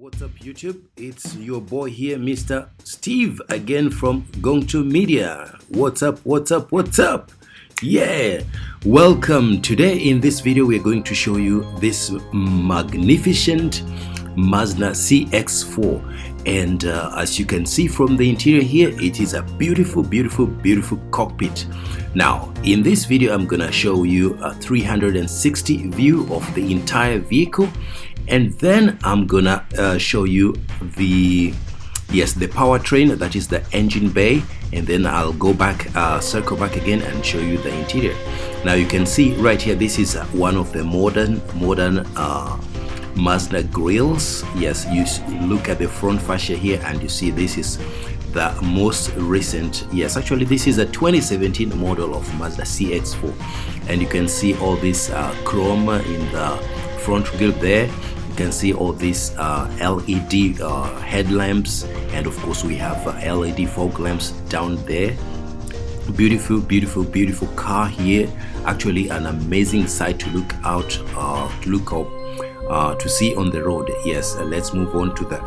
What's up, YouTube? It's your boy here, Mr. Steve, again from Gongtu Media. What's up, what's up, what's up? Yeah, welcome. Today in this video we're going to show you this magnificent Mazda CX4, and as you can see from the interior here, it is a beautiful cockpit. Now in this video I'm gonna show you a 360 view of the entire vehicle, and then I'm gonna show you the powertrain, that is the engine bay, and then I'll go back, circle back again and show you the interior. Now you can see right here, this is one of the modern Mazda grills. Yes, you look at the front fascia here and you see this is the most recent, yes, actually this is a 2017 model of Mazda CX4, and you can see all this chrome in the front grille there. You can see all these LED headlamps, and of course we have LED fog lamps down there. Beautiful car here. Actually an amazing sight to look out, to see on the road. Yes, let's move on to the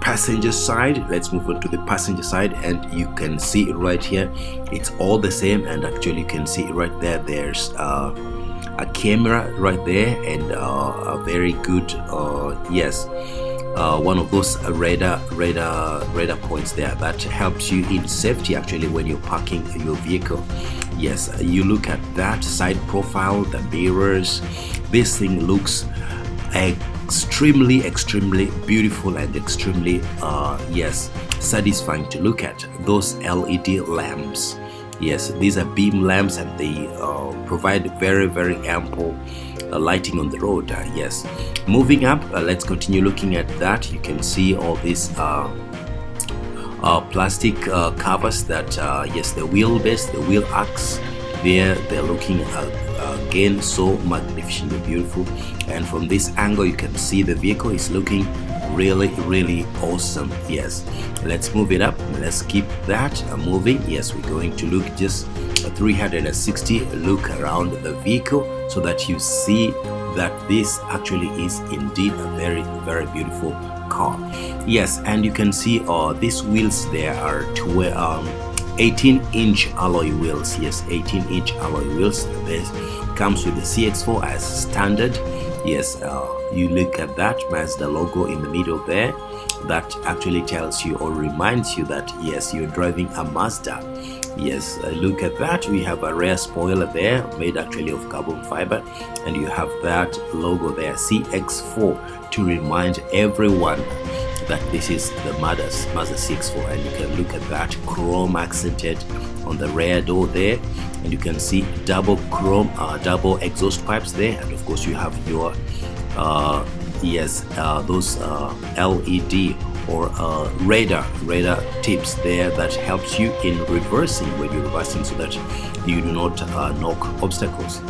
passenger side. And you can see right here it's all the same, and actually you can see right there there's a camera right there, and a very good one of those radar points there that helps you in safety actually when you're parking your vehicle. Yes, you look at that side profile, the mirrors. This thing looks extremely beautiful and extremely satisfying to look at. Those LED lamps, yes, these are beam lamps, and they provide very ample lighting on the road. Yes, moving up, let's continue looking at that. You can see all these plastic covers that yes, the wheelbase, the wheel arcs there, they're looking again so magnificently beautiful, and from this angle you can see the vehicle is looking really awesome. Yes, let's move it up, let's keep that moving. Yes, we're going to look just a 360 look around the vehicle so that you see that this actually is indeed a very beautiful car. Yes, and you can see these wheels there are 18-inch alloy wheels. Yes, 18-inch alloy wheels. This comes with the CX4 as standard. Yes, you look at that Mazda logo in the middle there. That actually tells you or reminds you that yes, you're driving a Mazda. Yes, look at that. We have a rear spoiler there made actually of carbon fiber, and you have that logo there, CX4, to remind everyone that this is the Mazda CX4. And you can look at that chrome accented on the rear door there, and you can see double chrome, double exhaust pipes there, and of course you have your those LED or radar tips there that helps you in reversing when you're reversing, so that you do not knock obstacles.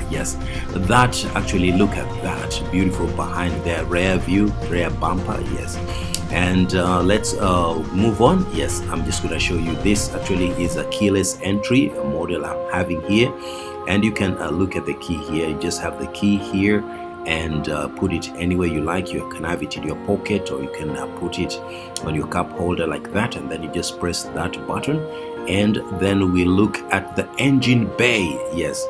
Yes, that actually, look at that beautiful behind there, rear view, rear bumper. Yes, and let's move on. Yes, I'm just going to show you this actually is a keyless entry model I'm having here, and you can look at the key here. You just have the key here and put it anywhere you like. You can have it in your pocket, or you can put it on your cup holder like that, and then you just press that button, and then we look at the engine bay. Yes,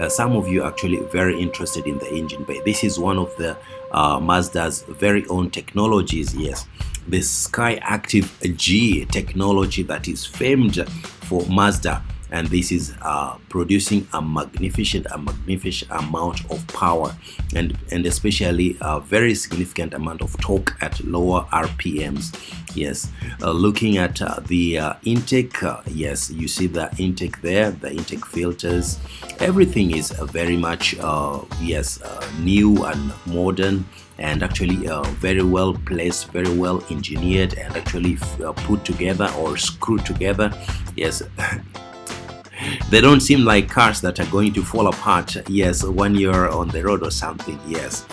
some of you are actually very interested in the engine bay. This is one of the Mazda's very own technologies. Yes, the Sky Active G technology that is famed for Mazda, and this is producing a magnificent amount of power, and especially a very significant amount of torque at lower RPMs. Yes, looking at the intake, yes, you see the intake there, the intake filters, everything is very much new and modern, and actually very well placed, very well engineered, and actually put together or screwed together. Yes. They don't seem like cars that are going to fall apart, yes, when you're on the road or something. Yes,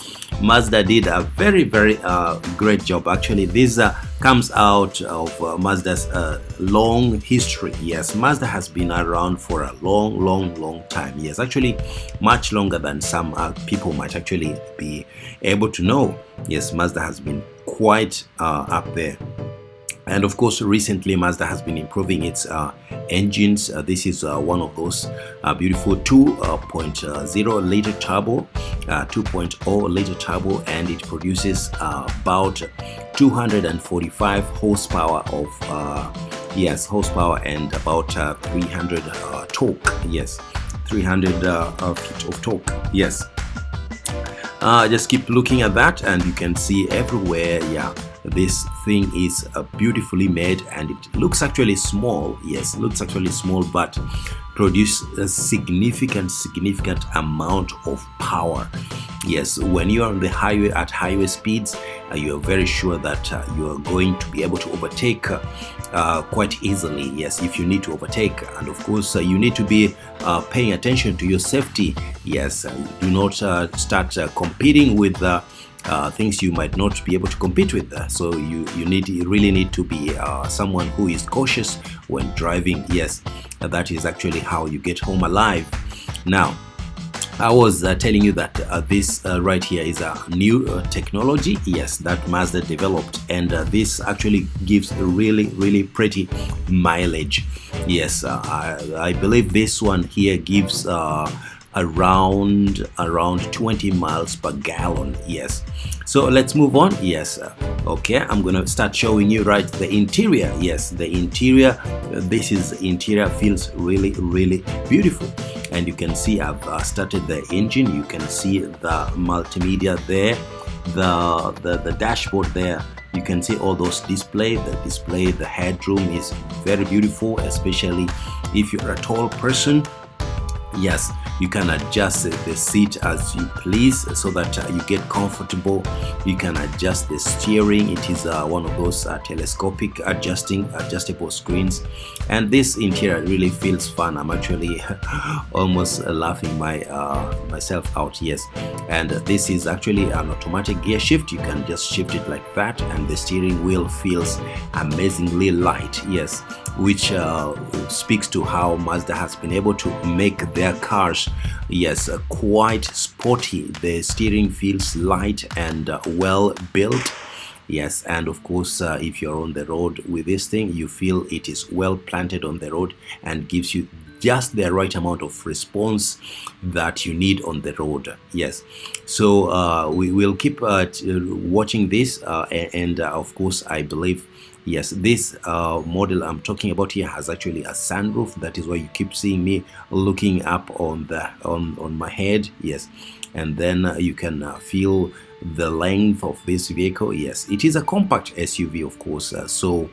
Mazda did a very great job. Actually, this comes out of Mazda's long history. Yes, Mazda has been around for a long time. Yes, actually much longer than some people might actually be able to know. Yes, Mazda has been quite up there. And of course, recently Mazda has been improving its engines. This is one of those beautiful 2.0 liter turbo, 2.0 liter turbo, and it produces about 245 horsepower of horsepower, and about 300 torque. Yes, 300 feet of torque. Yes. Just keep looking at that, and you can see everywhere. Yeah, this thing is beautifully made, and it looks actually small. Yes, it looks actually small, but produce a significant amount of power. Yes, when you are on the highway at highway speeds, you are very sure that you are going to be able to overtake quite easily. Yes, if you need to overtake, and of course you need to be paying attention to your safety. Yes, do not start competing with things you might not be able to compete with. So you really need to be someone who is cautious when driving. Yes, that is actually how you get home alive. Now, I was telling you that this right here is a new technology, yes, that Mazda developed, and this actually gives a really pretty mileage. Yes, I believe this one here gives around 20 miles per gallon. Yes, so let's move on. Yes, okay, I'm gonna start showing you right the interior. Yes, the interior, interior feels really beautiful. And you can see I've started the engine. You can see the multimedia there, the dashboard there. You can see all those display. The headroom is very beautiful, especially if you're a tall person. Yes, you can adjust the seat as you please so that you get comfortable. You can adjust the steering. It is one of those telescopic adjustable screens, and this interior really feels fun. I'm actually almost laughing myself out. Yes, and this is actually an automatic gear shift. You can just shift it like that, and the steering wheel feels amazingly light. Yes, which speaks to how Mazda has been able to make their cars, yes, quite sporty. The steering feels light and well built. Yes, and of course if you're on the road with this thing, you feel it is well planted on the road and gives you just the right amount of response that you need on the road. Yes, so we will keep watching this, and of course I believe, yes, this model I'm talking about here has actually a sunroof. That is why you keep seeing me looking up on my head. Yes, and then you can feel the length of this vehicle. Yes, it is a compact SUV, of course, so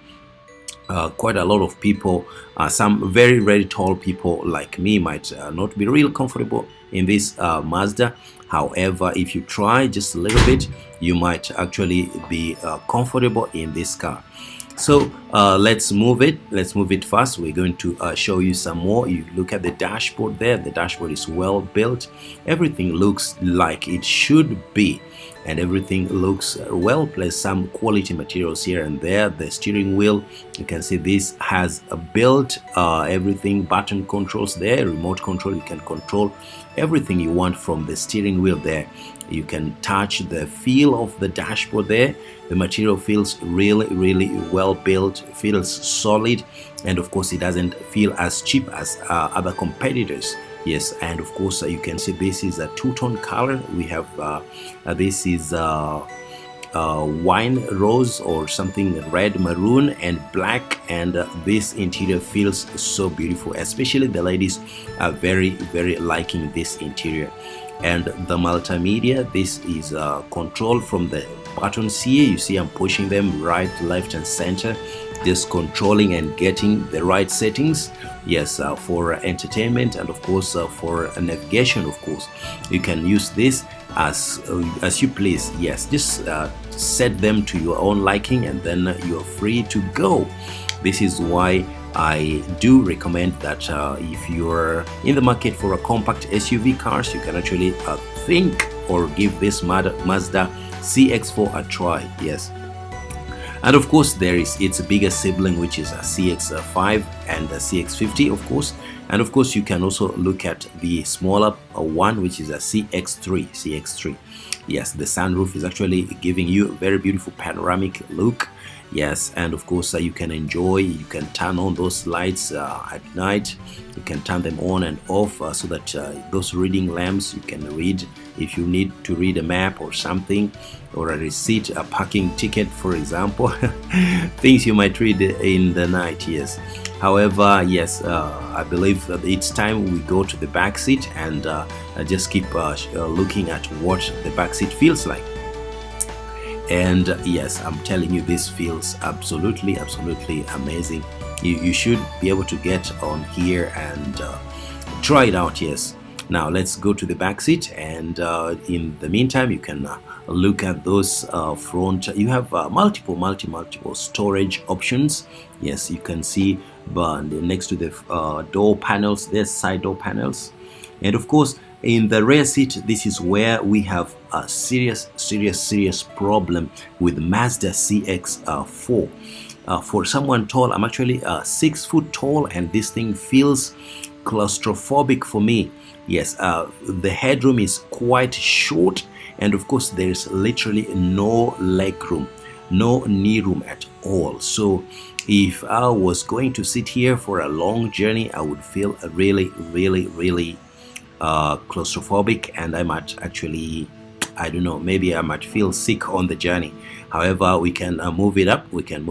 quite a lot of people, some very tall people like me, might not be real comfortable in this Mazda. However, if you try just a little bit, you might actually be comfortable in this car. So let's move it fast. We're going to show you some more. You look at the dashboard there. The dashboard is well built. Everything looks like it should be, and everything looks well placed. Some quality materials here and there. The steering wheel, you can see this has a built everything, button controls there, remote control. You can control everything you want from the steering wheel there. You can touch the feel of the dashboard there. The material feels really well built, feels solid, and of course it doesn't feel as cheap as other competitors. Yes, and of course you can see this is a two-tone color. We have this is wine rose or something, red, maroon, and black, and this interior feels so beautiful. Especially the ladies are very liking this interior. And the multimedia, this is control from the buttons here. You see I'm pushing them right, left, and center, just controlling and getting the right settings. Yes, for entertainment, and of course for navigation. Of course, you can use this as you please. Yes, just set them to your own liking, and then you're free to go. This is why I do recommend that if you're in the market for a compact SUV cars, you can actually think or give this Mazda CX4 a try. Yes, and of course there is its biggest sibling, which is a CX5 and a CX50, of course. And of course you can also look at the smaller one, which is a CX3. Yes, the sunroof is actually giving you a very beautiful panoramic look. Yes, and of course you can enjoy, you can turn on those lights at night, you can turn them on and off so that those reading lamps, you can read if you need to read a map or something, or a receipt, a parking ticket, for example. Things you might read in the night. Yes, however, yes, I believe that it's time we go to the back seat and just keep looking at what the back seat feels like. And yes, I'm telling you, this feels absolutely amazing. You should be able to get on here and try it out. Yes, now let's go to the back seat, and in the meantime you can look at those front. You have multiple storage options. Yes, you can see next to the door panels, there's side door panels. And of course, in the rear seat, this is where we have a serious problem with Mazda CX4. For someone tall, I'm actually 6 foot tall, and this thing feels claustrophobic for me. Yes, the headroom is quite short, and of course there is literally no leg room, no knee room at all. So if I was going to sit here for a long journey, I would feel really claustrophobic, and I might actually, I don't know, maybe I might feel sick on the journey. However, we can move it up. You can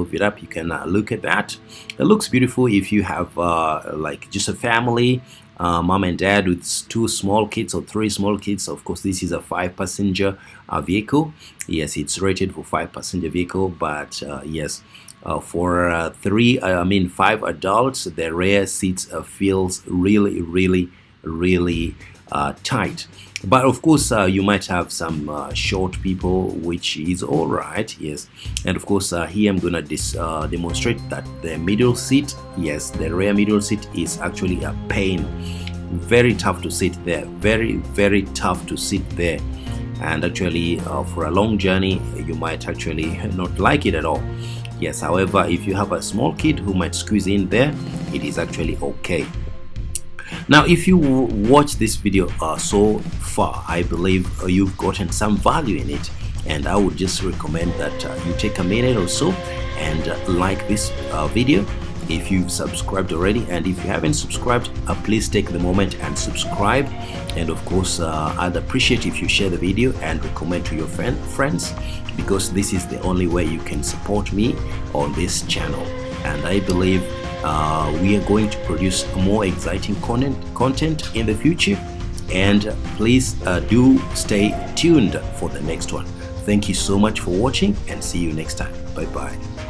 look at that. It looks beautiful if you have like just a family, mom and dad with 2 small kids or 3 small kids. Of course, this is a 5-passenger vehicle. Yes, it's rated for 5-passenger vehicle, but yes, for 5 adults, the rear seats feels really tight. But of course you might have some short people, which is all right. Yes, and of course here I'm gonna demonstrate that the middle seat, yes, the rear middle seat is actually a pain. Very tough to sit there, very tough to sit there. And actually for a long journey you might actually not like it at all. Yes, however, if you have a small kid who might squeeze in there, it is actually okay. Now, if you watch this video so far, I believe you've gotten some value in it, and I would just recommend that you take a minute or so and like this video if you've subscribed already. And if you haven't subscribed, please take the moment and subscribe. And of course, I'd appreciate if you share the video and recommend to your friends, because this is the only way you can support me on this channel. And I believe we are going to produce more exciting content in the future, and please do stay tuned for the next one. Thank you so much for watching, and see you next time. Bye bye.